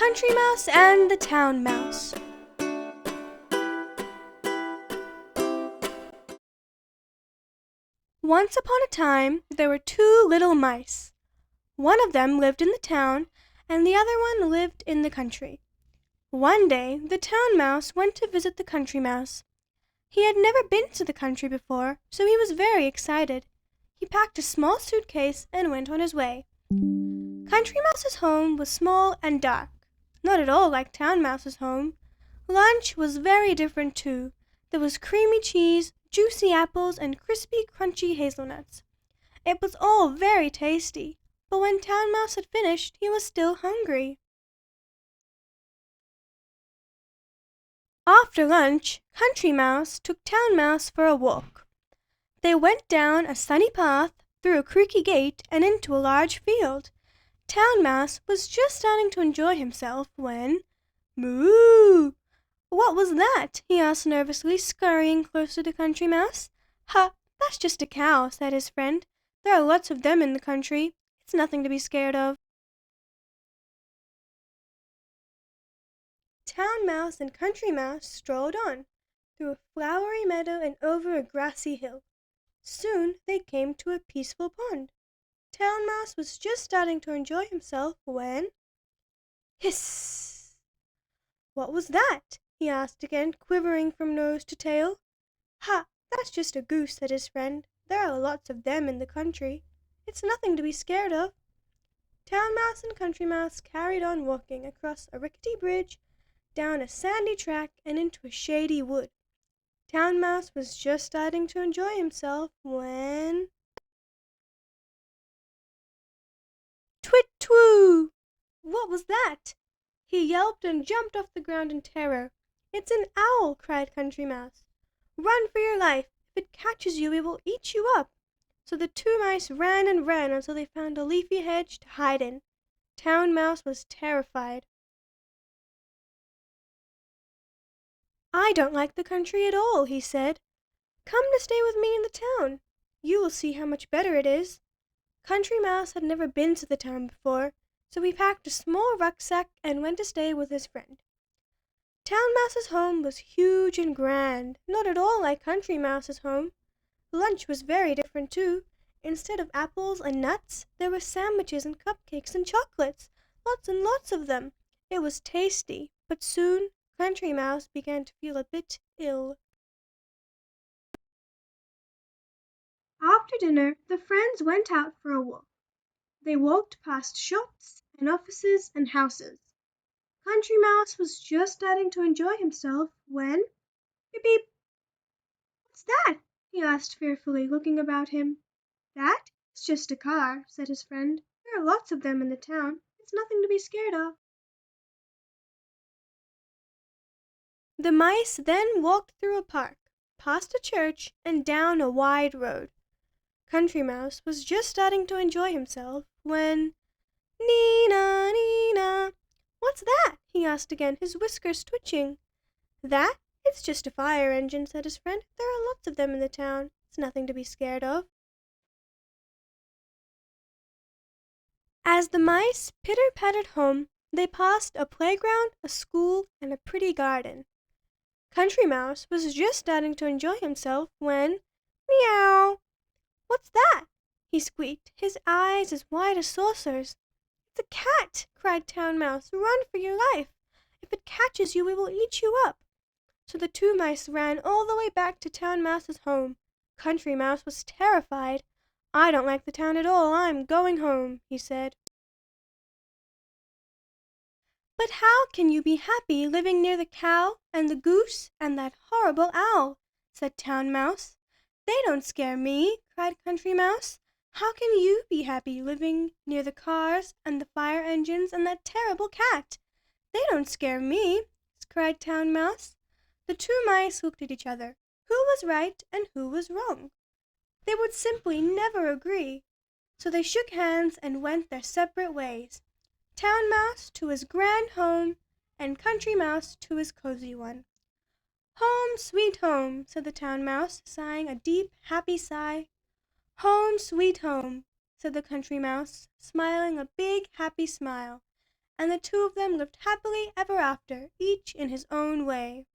Country Mouse and the Town Mouse. Once upon a time, there were two little mice. One of them lived in the town, and the other one lived in the country. One day, the Town Mouse went to visit the Country Mouse. He had never been to the country before, so he was very excited. He packed a small suitcase and went on his way. Country Mouse's home was small and dark, not at all like Town Mouse's home. Lunch was very different too. There was creamy cheese, juicy apples, and crispy, crunchy hazelnuts. It was all very tasty, but when Town Mouse had finished, he was still hungry. After lunch, Country Mouse took Town Mouse for a walk. They went down a sunny path, through a creaky gate, and into a large field. Town Mouse was just starting to enjoy himself when— "Moo! What was that?" he asked nervously, scurrying closer to Country Mouse. "Ha! That's just a cow," said his friend. "There are lots of them in the country. It's nothing to be scared of." Town Mouse and Country Mouse strolled on, through a flowery meadow and over a grassy hill. Soon they came to a peaceful pond. Town Mouse was just starting to enjoy himself when— "Hiss! What was that?" he asked again, quivering from nose to tail. "Ha! That's just a goose," said his friend. "There are lots of them in the country. It's nothing to be scared of." Town Mouse and Country Mouse carried on walking across a rickety bridge, down a sandy track, and into a shady wood. Town Mouse was just starting to enjoy himself when— "Twit-twoo! What was that?" He yelped and jumped off the ground in terror. "It's an owl!" cried Country Mouse. "Run for your life! If it catches you, it will eat you up!" So the two mice ran and ran until they found a leafy hedge to hide in. Town Mouse was terrified. "I don't like the country at all," he said. "Come to stay with me in the town. You will see how much better it is." Country Mouse had never been to the town before, so he packed a small rucksack and went to stay with his friend. Town Mouse's home was huge and grand, not at all like Country Mouse's home. Lunch was very different too. Instead of apples and nuts, there were sandwiches and cupcakes and chocolates, lots and lots of them. It was tasty, but soon Country Mouse began to feel a bit ill. After dinner, the friends went out for a walk. They walked past shops and offices and houses. Country Mouse was just starting to enjoy himself when— "Beep, beep! What's that?" he asked fearfully, looking about him. "That? It's just a car," said his friend. "There are lots of them in the town. It's nothing to be scared of." The mice then walked through a park, past a church, and down a wide road. Country Mouse was just starting to enjoy himself when— "Nina, Nina! What's that?" he asked again, his whiskers twitching. "That? It's just a fire engine," said his friend. "There are lots of them in the town. It's nothing to be scared of." As the mice pitter-pattered home, they passed a playground, a school, and a pretty garden. Country Mouse was just starting to enjoy himself when— "Meow! What's that?" he squeaked, his eyes as wide as saucers. "It's a cat!" cried Town Mouse. "Run for your life! If it catches you, it will eat you up." So the two mice ran all the way back to Town Mouse's home. Country Mouse was terrified. "I don't like the town at all. I'm going home," he said. "But how can you be happy living near the cow and the goose and that horrible owl?" said Town Mouse. "They don't scare me," cried Country Mouse. "How can you be happy living near the cars and the fire engines and that terrible cat?" "They don't scare me," cried Town Mouse. The two mice looked at each other. Who was right and who was wrong? They would simply never agree. So they shook hands and went their separate ways. Town Mouse to his grand home, and Country Mouse to his cozy one. "Home, sweet home," said the Town Mouse, sighing a deep, happy sigh. "Home, sweet home," said the Country Mouse, smiling a big, happy smile. and the two of them lived happily ever after, each in his own way.